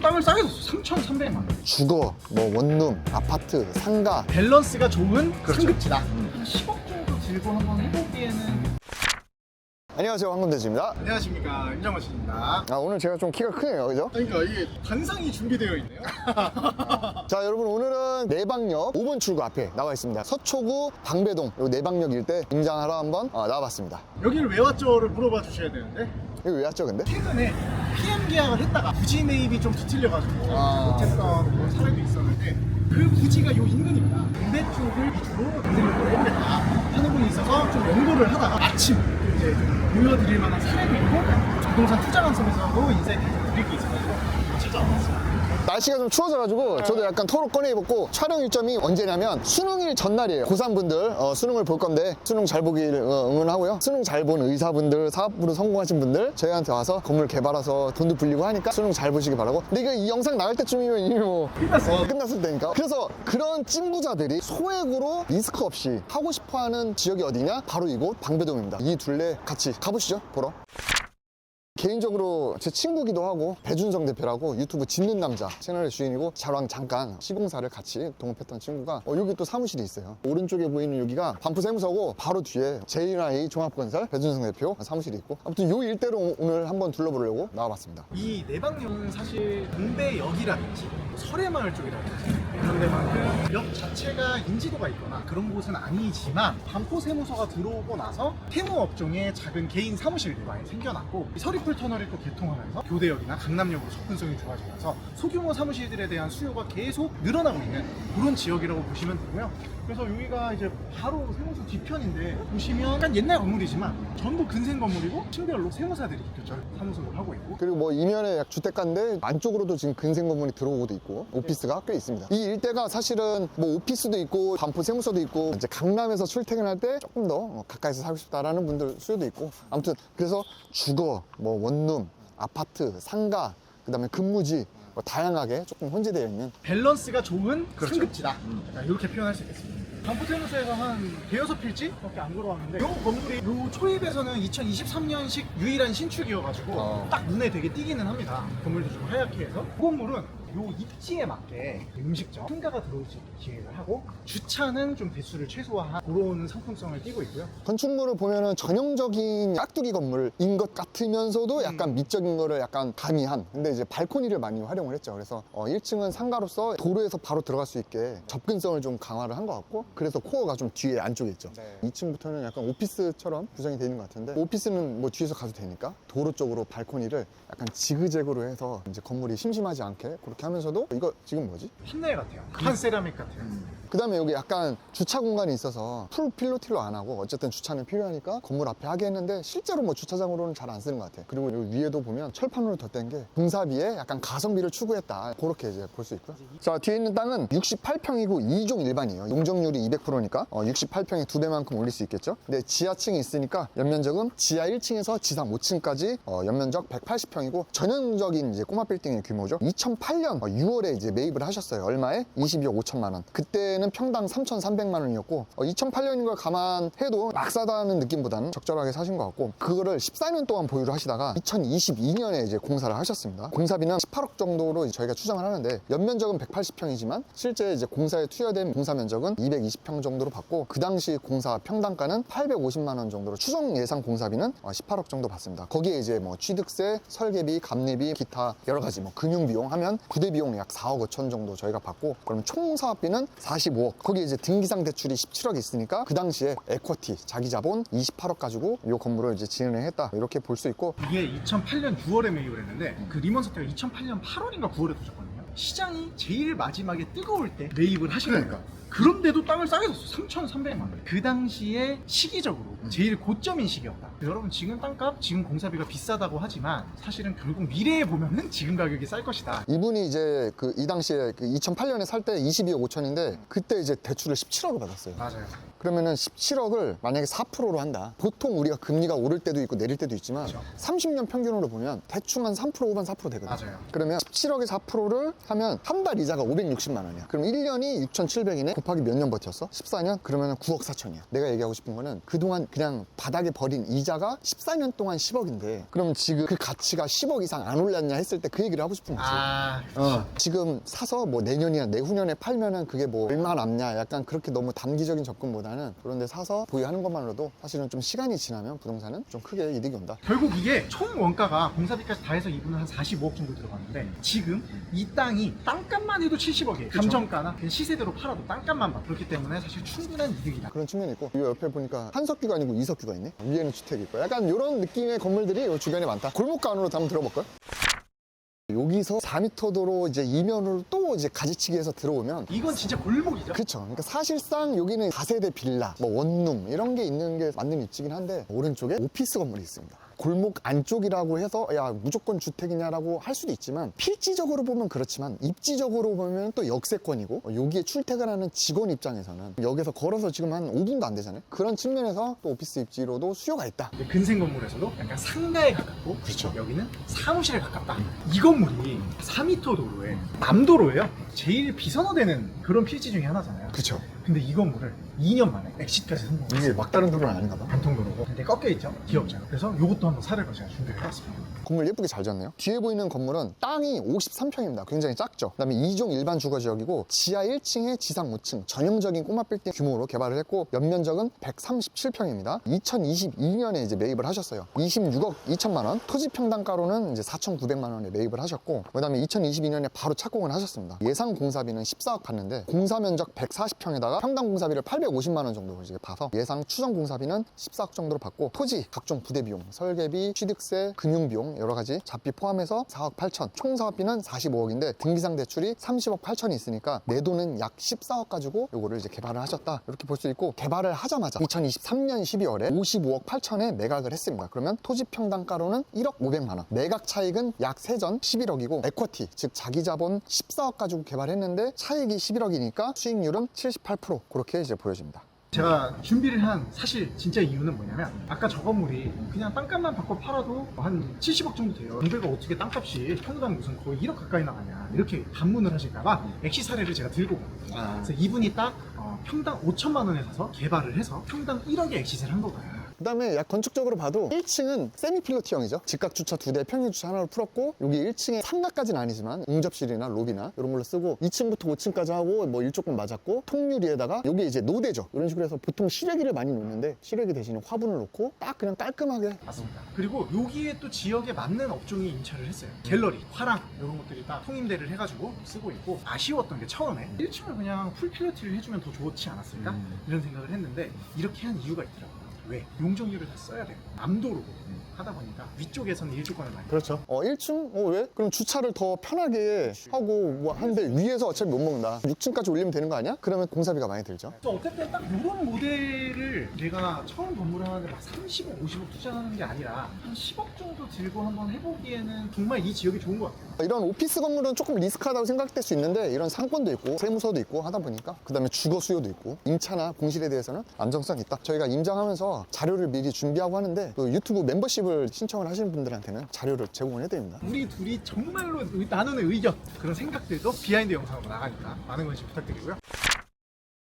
땅을 싸게 줬어. 3,300만 원. 주거, 뭐 원룸, 아파트, 상가. 밸런스가 좋은 그렇죠. 상급지다. 한 10억 정도 들고 한번 해보기에는. 안녕하세요, 황금돼지입니다. 안녕하십니까, 임정원 씨입니다. 오늘 제가 좀 키가 크네요, 그죠? 그러니까 이게 단상이 준비되어 있네요. 자, 여러분 오늘은 내방역 5번 출구 앞에 나와 있습니다. 서초구 방배동 요 내방역 일대 임장하러 한번 나와봤습니다. 여기를 왜 왔죠를 물어봐 주셔야 되는데, 여기 왜 왔죠, 근데? 최근에 PM 계약을 했다가 부지 매입이 좀 뒤틀려가지고 못했던 그런 사례도 있었는데, 그 부지가 요 인근입니다. 반대 쪽을 위주로 만들려고 해보겠다 하는 분이 있어서 좀 연구를 하다가 마침 이제 좀 보여드릴 만한 사례도 있고 부동산 투자관점에서도 인사이트 드릴 게 있어가지고 찾아왔습니다. 날씨가 좀 추워져가지고 저도 약간 토로 꺼내 입었고, 촬영 일정이 언제냐면 수능일 전날이에요. 고3분들 수능을 볼 건데 수능 잘 보길 응원하고요. 수능 잘 본 의사분들, 사업부로 성공하신 분들 저희한테 와서 건물 개발해서 돈도 불리고 하니까 수능 잘 보시기 바라고. 근데 이거 이 영상 나갈 때쯤이면 이미 뭐 끝났을 때니까. 그래서 그런 찐부자들이 소액으로 리스크 없이 하고 싶어하는 지역이 어디냐? 바로 이곳 방배동입니다. 이 둘레 같이 가보시죠, 보러. 개인적으로 제 친구기도 하고 배준성 대표라고 유튜브 짖는 남자 채널의 주인이고 자랑 잠깐 시공사를 같이 동업했던 친구가 여기 또 사무실이 있어요. 오른쪽에 보이는 여기가 반포세무서고 바로 뒤에 J&I 종합건설 배준성 대표 사무실이 있고, 아무튼 요 일대로 오늘 한번 둘러보려고 나와봤습니다. 이 내방역은 사실 동대역이라든지 설해마을 쪽이라든지 이런 데만큼 역 자체가 인지도가 있거나 그런 곳은 아니지만 반포세무서가 들어오고 나서 태무업종의 작은 개인 사무실들이 많이 생겨났고, 서리풀 터널이 또 개통하면서 교대역이나 강남역으로 접근성이 좋아지면서 소규모 사무실들에 대한 수요가 계속 늘어나고 있는 그런 지역이라고 보시면 되고요. 그래서 여기가 이제 바로 세무서 뒤편인데 보시면 약간 옛날 건물이지만 전부 근생 건물이고 층별로 세무사들이 교철 사무소를 하고 있고, 그리고 뭐 이면에 주택가인데 안쪽으로도 지금 근생 건물이 들어오고도 있고 오피스가 꽤 있습니다. 이 일대가 사실은 뭐 오피스도 있고 반포 세무서도 있고 이제 강남에서 출퇴근할 때 조금 더 가까이서 살고 싶다라는 분들 수요도 있고, 아무튼 그래서 주거, 뭐 원룸, 아파트, 상가, 그다음에 근무지 뭐 다양하게 조금 혼재되어 있는 밸런스가 좋은 상급지다. 이렇게 표현할 수 있겠습니다. 반포세무서에서 한 대여섯 필지밖에 안 걸어왔는데, 이 건물이 이 초입에서는 2023년식 유일한 신축이어가지고 딱 눈에 되게 띄기는 합니다. 건물도 좀 하얗게 해서. 이 건물은 요 입지에 맞게 음식점, 상가가 들어올 수 있게 기획을 하고, 주차는 좀 대수를 최소화한 그런 상품성을 띠고 있고요. 건축물을 보면은 전형적인 깍두기 건물인 것 같으면서도 약간 미적인 거를 약간 가미한, 근데 이제 발코니를 많이 활용을 했죠. 그래서 1층은 상가로서 도로에서 바로 들어갈 수 있게 접근성을 좀 강화를 한 것 같고, 그래서 코어가 좀 뒤에 안쪽에 있죠. 2층부터는 약간 오피스처럼 구성이 되어 있는 것 같은데, 오피스는 뭐 뒤에서 가도 되니까 도로 쪽으로 발코니를 약간 지그재그로 해서 이제 건물이 심심하지 않게 그렇게 하면서도, 이거 지금 뭐지? 판넬 같아요. 판 세라믹 같아요. 그 다음에 여기 약간 주차 공간이 있어서 풀 필로티로 안 하고 어쨌든 주차는 필요하니까 건물 앞에 하게 했는데, 실제로 뭐 주차장으로는 잘 안 쓰는 것 같아요. 그리고 여기 위에도 보면 철판으로 덧댄 게 공사비에 약간 가성비를 추구했다, 그렇게 이제 볼 수 있고요. 자, 뒤에 있는 땅은 68평이고 2종 일반이에요. 용적률이 200%니까 68평에 2배만큼 올릴 수 있겠죠. 근데 지하층이 있으니까 연면적은 지하 1층에서 지상 5층까지 연면적 180평이고 전형적인 이제 꼬마 빌딩의 규모죠. 2008년 6월에 이제 매입을 하셨어요. 얼마에? 22억 5천만 원. 그때는 평당 3,300만 원이었고 2008년인 걸 감안해도 막 사다는 느낌보다는 적절하게 사신 것 같고, 그거를 14년 동안 보유를 하시다가 2022년에 이제 공사를 하셨습니다. 공사비는 18억 정도로 저희가 추정을 하는데, 연면적은 180평이지만 실제 이제 공사에 투여된 공사 면적은 220평 정도로 받고, 그 당시 공사 평당가는 850만 원 정도로 추정 예상 공사비는 18억 정도 받습니다. 거기에 이제 뭐 취득세, 설계비, 감리비, 기타 여러 가지 뭐 금융비용 하면 부대 비용 약 4억 5천 정도 저희가 받고, 그럼 총 사업비는 45억. 거기에 이제 등기상 대출이 17억 있으니까 그 당시에 에쿼티, 자기 자본 28억 가지고 이 건물을 이제 진행했다, 이렇게 볼 수 있고. 이게 2008년 6월에 매입을 했는데, 그 리먼 사태가 2008년 8월인가 9월에 터졌거든요. 시장이 제일 마지막에 뜨거울 때 매입을 하신 거니까. 그런데도 땅을 싸게 줬어. 3,300만 원. 그 당시에 시기적으로 제일 고점인 시기였다. 여러분, 지금 땅값, 지금 공사비가 비싸다고 하지만 사실은 결국 미래에 보면은 지금 가격이 쌀 것이다. 이분이 이제 이 당시에 2008년에 살 때 22억 5천인데 그때 이제 대출을 17억을 받았어요. 맞아요. 그러면은 17억을 만약에 4%로 한다. 보통 우리가 금리가 오를 때도 있고 내릴 때도 있지만, 그렇죠. 30년 평균으로 보면 대충 한 3% 후반 4% 되거든. 맞아요. 그러면 17억에 4%를 하면 한 달 이자가 560만 원이야. 그럼 1년이 6,700이네. 곱하기 몇 년 버텼어? 14년? 그러면 9억 4천이야. 내가 얘기하고 싶은 거는 그동안 그냥 바닥에 버린 이자가 14년 동안 10억인데 그럼 지금 그 가치가 10억 이상 안 올랐냐 했을 때 그 얘기를 하고 싶은 거지. 지금 사서 뭐 내년이나 내후년에 팔면은 그게 뭐 얼마 남냐 약간 그렇게 너무 단기적인 접근보다는 그런데 사서 보유하는 것만으로도 사실은 좀 시간이 지나면 부동산은 좀 크게 이득이 온다. 결국 이게 총 원가가 공사비까지 다 해서 이분은 한 45억 정도 들어갔는데 지금 이 땅이 땅값만 해도 70억이에요. 감정가나 그냥 시세대로 팔아도 땅값만 봐. 그렇기 때문에 사실 충분한 이득이다. 그런 측면이 있고 이 옆에 보니까 한석규가 아니고 이석규가 있네. 위에는 주택이 있고 약간 이런 느낌의 건물들이 이 주변에 많다. 골목가 안으로 한번 들어볼까요? 여기서 4m 도로 이제 이면으로 또 이제 가지치기해서 들어오면 이건 진짜 골목이죠. 그렇죠. 그러니까 사실상 여기는 4세대 빌라, 뭐 원룸 이런 게 있는 게 맞는 입지긴 한데 오른쪽에 오피스 건물이 있습니다. 골목 안쪽이라고 해서 야 무조건 주택이냐라고 할 수도 있지만 필지적으로 보면 그렇지만 입지적으로 보면 또 역세권이고 여기에 출퇴근하는 직원 입장에서는 여기서 걸어서 지금 한 5분도 안 되잖아요. 그런 측면에서 또 오피스 입지로도 수요가 있다. 근생 건물에서도 약간 상가에 가깝고 그렇죠. 여기는 사무실에 가깝다. 이 건물이 4m 도로에 남도로예요. 제일 비선호되는 그런 필지 중에 하나잖아요. 그렇죠. 근데 이 건물을 2년 만에 엑시트까지 성공했어요. 이게 막다른 도로는 아닌가 봐. 단통도로고 근데 꺾여있죠? 기업자가. 그래서 이것도 한번 사례로 제가 준비를 해봤습니다. 건물 예쁘게 잘 졌네요. 뒤에 보이는 건물은 땅이 53평입니다. 굉장히 작죠. 그 다음에 2종 일반 주거지역이고 지하 1층에 지상 5층 전형적인 꼬마 빌딩 규모로 개발을 했고 연면적은 137평입니다. 2022년에 이제 매입을 하셨어요. 26억 2천만 원, 토지 평당가로는 이제 4,900만 원에 매입을 하셨고 그 다음에 2022년에 바로 착공을 하셨습니다. 예상 공사비는 14억 받는데 공사 면적 140평에다가 평당 공사비를 850만 원 정도 이제 봐서 예상 추정 공사비는 14억 정도로 받고 토지 각종 부대 비용, 설계비, 취득세, 금융비용 여러 가지 잡비 포함해서 4억 8천, 총 사업비는 45억인데 등기상 대출이 30억 8천이 있으니까 내 돈은 약 14억 가지고 요거를 이제 개발을 하셨다 이렇게 볼 수 있고 개발을 하자마자 2023년 12월에 55억 8천에 매각을 했습니다. 그러면 토지 평당가로는 1억 500만 원, 매각 차익은 약 세전 11억이고 에쿼티 즉 자기 자본 14억 가지고 개발했는데 차익이 11억이니까 수익률은 78% 그렇게 이제 보여집니다. 제가 준비를 한 사실 진짜 이유는 뭐냐면 아까 저 건물이 그냥 땅값만 받고 팔아도 한 70억 정도 돼요. 동대가 어떻게 땅값이 평당 무슨 거의 1억 가까이 나가냐 이렇게 반문을 하실까봐 엑시 사례를 제가 들고 온 그래서 이분이 딱 평당 5천만 원에 사서 개발을 해서 평당 1억에 엑시를 한 거예요. 그 다음에 약 건축적으로 봐도 1층은 세미필로티형이죠. 직각 주차 2대, 평일 주차 하나로 풀었고 여기 1층에 상가까지는 아니지만 응접실이나 로비나 이런 걸로 쓰고 2층부터 5층까지 하고 뭐 일조금 맞았고 통유리에다가 여기 이제 노대죠. 이런 식으로 해서 보통 실외기를 많이 놓는데 실외기 대신에 화분을 놓고 딱 그냥 깔끔하게 맞습니다. 그리고 여기에 또 지역에 맞는 업종이 임차를 했어요. 갤러리, 화랑 이런 것들이 다 통임대를 해가지고 쓰고 있고 아쉬웠던 게 처음에 1층을 그냥 풀필로티를 해주면 더 좋지 않았을까? 이런 생각을 했는데 이렇게 한 이유가 있더라고요. 왜? 용적률을 다 써야 되고 남도로고 하다 보니까 위쪽에서는 일조권을 많이 그렇죠. 1층? 왜? 그럼 주차를 더 편하게 하고 뭐 하는데 위에서 어차피 못 먹는다. 6층까지 올리면 되는 거 아니야? 그러면 공사비가 많이 들죠. 또 어쨌든 딱 이런 모델을 내가 처음 건물을 하는데 막 30억, 50억 투자하는 게 아니라 한 10억 정도 들고 한번 해보기에는 정말 이 지역이 좋은 것 같아요. 이런 오피스 건물은 조금 리스크하다고 생각될 수 있는데 이런 상권도 있고 세무서도 있고 하다 보니까 그 다음에 주거 수요도 있고 임차나 공실에 대해서는 안정성이 있다. 저희가 임장하면서 자료를 미리 준비하고 하는데 그 유튜브 멤버십을 신청을 하시는 분들한테는 자료를 제공을 해드립니다. 우리 둘이 정말로 나누는 의견 그런 생각들도 비하인드 영상으로 나가니까 많은 관심 부탁드리고요.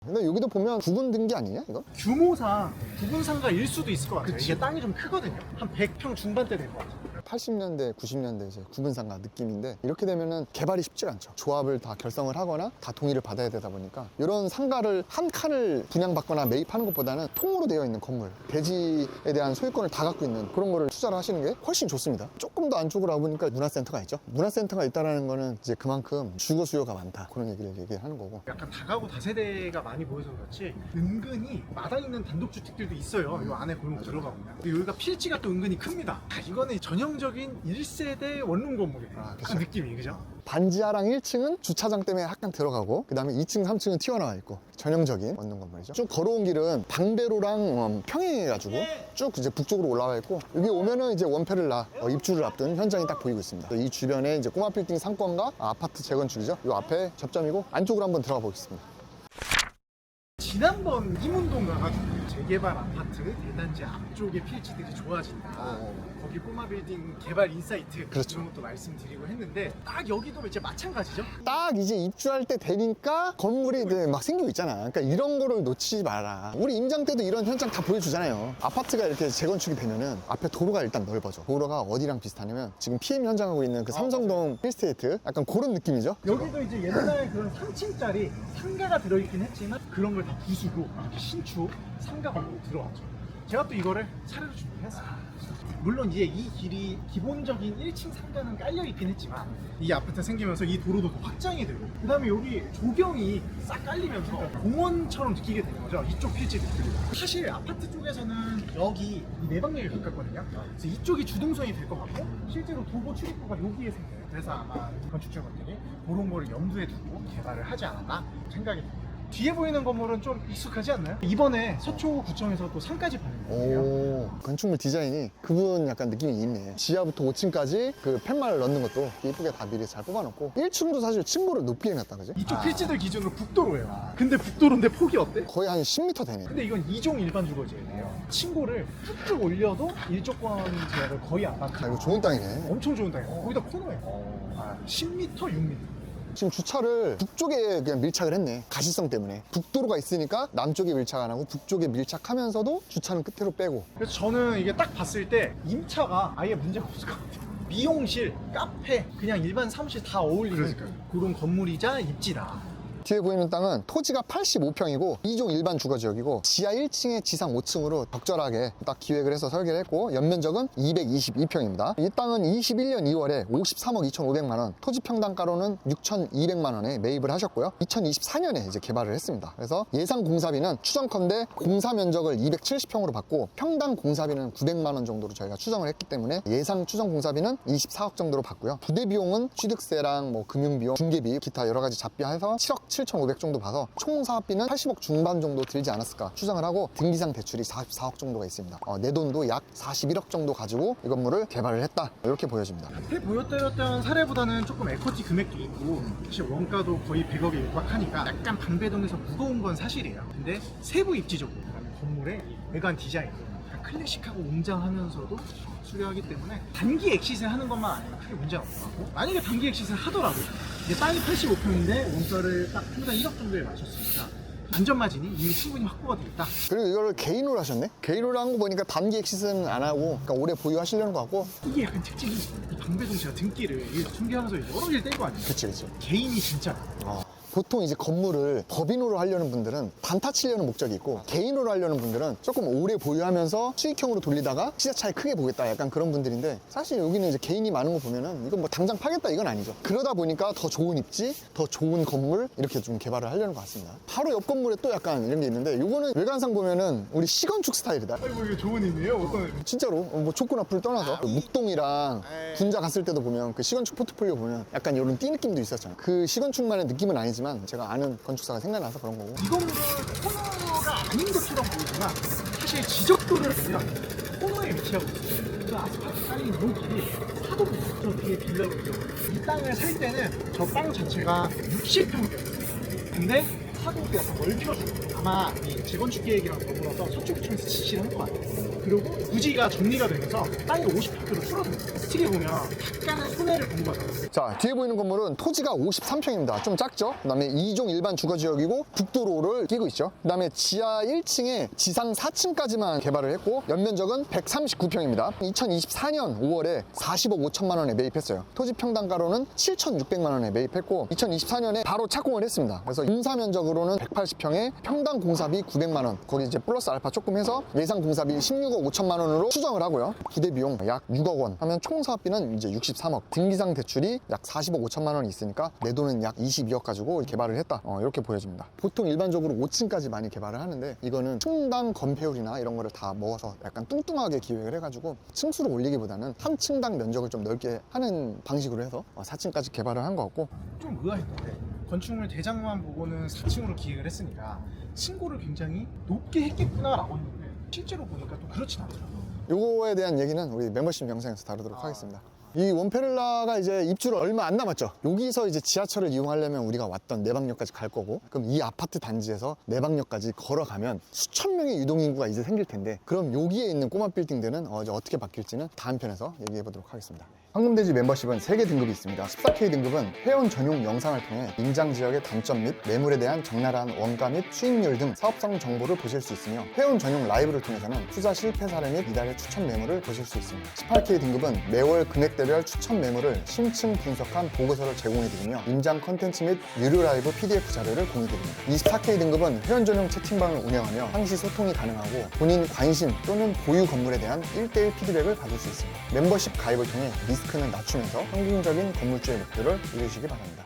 근데 여기도 보면 구분 등기 아니냐 이거? 규모상 구분상가일 수도 있을 것 같아요. 이게 땅이 좀 크거든요. 한 100평 중반대 될 것 같아요. 80년대, 90년대 이제 구분상가 느낌인데 이렇게 되면은 개발이 쉽지가 않죠. 조합을 다 결성을 하거나 다 동의를 받아야 되다 보니까 이런 상가를 한 칸을 분양받거나 매입하는 것보다는 통으로 되어 있는 건물, 대지에 대한 소유권을 다 갖고 있는 그런 거를 투자를 하시는 게 훨씬 좋습니다. 조금 더 안쪽으로 와보니까 문화센터가 있죠. 문화센터가 있다는 거는 이제 그만큼 주거 수요가 많다 그런 얘기를 얘기하는 거고. 약간 다가구 다세대가 많이 보여서 그렇지 은근히 마당 있는 단독주택들도 있어요. 이 안에 골목 들어가보면. 근데 여기가 필지가 또 은근히 큽니다. 이거는 전형적인 1세대 원룸 건물이에요. 그 느낌이 그죠? 반지하랑 1층은 주차장 때문에 약간 들어가고 그 다음에 2층, 3층은 튀어나와 있고 전형적인 원룸 건물이죠. 쭉 걸어온 길은 방배로랑 평행해가지고 쭉 이제 북쪽으로 올라와 있고 여기 오면은 이제 원패를 입주를 앞둔 현장이 딱 보이고 있습니다. 이 주변에 이제 꼬마 빌딩 상권과 아파트 재건축이죠. 이 앞에 접점이고 안쪽으로 한번 들어가 보겠습니다. 지난번 이문동 가가지고 재개발 아파트 대단지 앞쪽에 필지들이 좋아진다. 거기 꼬마 빌딩 개발 인사이트 그렇죠. 이런 것도 말씀드리고 했는데 딱 여기도 이제 마찬가지죠. 딱 이제 입주할 때 되니까 건물이 이제 막 생기고 있잖아. 그러니까 이런 거를 놓치지 마라. 우리 임장 때도 이런 현장 다 보여주잖아요. 아파트가 이렇게 재건축이 되면은 앞에 도로가 일단 넓어져. 도로가 어디랑 비슷하냐면 지금 PM 현장하고 있는 그 삼성동 힐스테이트 약간 그런 느낌이죠. 여기도 이제 옛날 그런 3층짜리 상가가 들어있긴 했지만 그런 걸 다 부수고 이렇게 신축 상가 건물로 들어왔죠. 제가 또 이거를 차례로 준비했어요. 물론 이제 이 길이 기본적인 1층 상가는 깔려 있긴 했지만 이 아파트 생기면서 이 도로도 더 확장이 되고 그 다음에 여기 조경이 싹 깔리면서 공원처럼 느끼게 되는 거죠. 이쪽 필지들이. 사실 아파트 쪽에서는 여기 이 내방역이 가깝거든요. 그래서 이쪽이 주동선이 될 것 같고 실제로 도보 출입구가 여기에 생겨요. 그래서 아마 건축주분들이 그런 거를 염두에 두고 개발을 하지 않았나 생각이 듭니다. 뒤에 보이는 건물은 좀 익숙하지 않나요? 이번에 서초구청에서 또 상까지 받는 거예요. 오, 건축물 디자인이 그분 약간 느낌이 있네. 지하부터 5층까지 그 팻말 넣는 것도 이쁘게 다 미리 잘 뽑아놓고 1층도 사실 층고를 높이 해놨다, 그지? 이쪽 필지들 기준으로 북도로예요. 근데 북도로인데 폭이 어때? 거의 한 10m 되네. 근데 이건 2종 일반 주거지예요. 층고를 쭉쭉 올려도 일조권 제약을 거의 안 받고 아, 이거 좋은 땅이네. 엄청 좋은 땅이에요. 거기다 코너예요. 10m, 6m. 지금 주차를 북쪽에 그냥 밀착을 했네. 가시성 때문에. 북도로가 있으니까 남쪽에 밀착 안 하고 북쪽에 밀착하면서도 주차는 끝으로 빼고. 그래서 저는 이게 딱 봤을 때 임차가 아예 문제가 없을 것 같아요. 미용실, 카페, 그냥 일반 사무실 다 어울리는 그런 건물이자 입지다. 뒤에 보이는 땅은 토지가 85평이고 2종 일반 주거지역이고 지하 1층에 지상 5층으로 적절하게 딱 기획을 해서 설계를 했고 연면적은 222평입니다. 이 땅은 21년 2월에 53억 2,500만 원, 토지 평당가로는 6,200만 원에 매입을 하셨고요. 2024년에 이제 개발을 했습니다. 그래서 예상 공사비는 추정컨대 공사 면적을 270평으로 받고 평당 공사비는 900만 원 정도로 저희가 추정을 했기 때문에 예상 추정 공사비는 24억 정도로 받고요. 부대 비용은 취득세랑 뭐 금융비용, 중개비, 기타 여러 가지 잡비해서 7억 7,500 정도 봐서 총 사업비는 80억 중반 정도 들지 않았을까 추정을 하고 등기상 대출이 44억 정도가 있습니다. 내 돈도 약 41억 정도 가지고 이 건물을 개발을 했다. 이렇게 보여집니다. 앞에 보였던 사례보다는 조금 에코티 금액도 있고 사실 원가도 거의 100억에 육박하니까 약간 방배동에서 무거운 건 사실이에요. 근데 세부 입지적으로 그다음에 건물의 외관 디자인 약간 클래식하고 웅장하면서도 수려하기 때문에 단기 엑시트를 하는 것만 아니면 크게 문제가 없을 것 같고 만약에 단기 엑시트를 하더라도 이게 땅이 85평인데 원가를 딱 평당 1억 정도에 맞췄으니까 안전마진이 이미 충분히 확보가 돼 있다. 그리고 이거를 개인으로 하셨네? 개인으로 한 거 보니까 단기 엑시스는 안 하고 그러니까 오래 보유하시려는 것 같고. 이게 약간 특징이 이 방배동 씨가 등기를 준비하면서 여러 개를 떼고 아니에요. 그치 그치. 개인이 진짜 보통 이제 건물을 법인으로 하려는 분들은 단타 치려는 목적이 있고 개인으로 하려는 분들은 조금 오래 보유하면서 수익형으로 돌리다가 시세 차이 크게 보겠다 약간 그런 분들인데 사실 여기는 이제 개인이 많은 거 보면은 이건 뭐 당장 파겠다 이건 아니죠. 그러다 보니까 더 좋은 입지, 더 좋은 건물 이렇게 좀 개발을 하려는 것 같습니다. 바로 옆 건물에 또 약간 이런 게 있는데 이거는 외관상 보면은 우리 시건축 스타일이다. 아이고 이게 좋은 의미예요? 어떤 진짜로 뭐 촉구나 풀 떠나서 묵동이랑 군자 갔을 때도 보면 그 시건축 포트폴리오 보면 약간 이런 띠 느낌도 있었잖아. 그 시건축만의 느낌은 아니지만 제가 아는 건축사가 생각나서 그런 거고. 이 건물은 코너가 아닌 것처럼 보이지만 사실 지적도를 아니라 코너에 위치하고 있어요. 그래서 아스팔트 깔린 이 길이 파도가 저 뒤에 빌라로 들어가요. 이 땅을 살 때는 저 땅 자체가 60평이었어요. 근데 파도가 약간 넓혀주고 아마 이 재건축 계획이랑 더불어서 서초구청에서 지시를 한 것 같아요. 그리고 부지가 정리가 되면서 땅이 50%로 줄어들어요. 어떻게 보면 약간의 손해를 본 것 같아요. 자, 뒤에 보이는 건물은 토지가 53평입니다. 좀 작죠? 그 다음에 2종 일반 주거지역이고 북도로를 끼고 있죠. 그 다음에 지하 1층에 지상 4층까지만 개발을 했고 연면적은 139평입니다. 2024년 5월에 40억 5천만 원에 매입했어요. 토지 평당가로는 7,600만 원에 매입했고 2024년에 바로 착공을 했습니다. 그래서 공사 면적으로는 180평에 평당 공사비 900만 원, 거기 이제 플러스 알파 조금 해서 예상 공사비 16억 5천만 원으로 추정을 하고요. 부대 비용 약 6억 원 하면 총 사업비는 이제 63억, 등기상 대출이 약 40억 5천만 원이 있으니까 내 돈은 약 22억 가지고 개발을 했다. 이렇게 보여집니다. 보통 일반적으로 5층까지 많이 개발을 하는데 이거는 층당 건폐율이나 이런 거를 다 먹어서 약간 뚱뚱하게 기획을 해가지고 층수를 올리기보다는 한 층당 면적을 좀 넓게 하는 방식으로 해서 4층까지 개발을 한 것 같고. 좀 의아했는데 건축물 대장만 보고는 4층으로 기획을 했으니까 층고를 굉장히 높게 했겠구나라고 했는데 실제로 보니까 또 그렇진 않더라고요. 요거에 대한 얘기는 우리 멤버십 영상에서 다루도록 하겠습니다. 이 원페를라가 이제 입주 얼마 안 남았죠. 여기서 이제 지하철을 이용하려면 우리가 왔던 내방역까지 갈 거고, 그럼 이 아파트 단지에서 내방역까지 걸어가면 수천 명의 유동인구가 이제 생길 텐데, 그럼 여기에 있는 꼬마 빌딩들은 이제 어떻게 바뀔지는 다음 편에서 얘기해 보도록 하겠습니다. 황금돼지 멤버십은 3개 등급이 있습니다. 14K 등급은 회원 전용 영상을 통해 임장 지역의 단점 및 매물에 대한 적나라한 원가 및 수익률 등 사업성 정보를 보실 수 있으며, 회원 전용 라이브를 통해서는 투자 실패 사례 및 이달의 추천 매물을 보실 수 있습니다. 18K 등급은 매월 금액대별 추천 매물을 심층 분석한 보고서를 제공해드리며, 임장 컨텐츠 및 유료 라이브 PDF 자료를 공유드립니다. 24K 등급은 회원 전용 채팅방을 운영하며 상시 소통이 가능하고, 본인 관심 또는 보유 건물에 대한 1:1 피드백을 받을 수 있습니다. 멤버십 가입을 통해 리스크는 낮추면서 성공적인 건물주의 목표를 이루시기 바랍니다.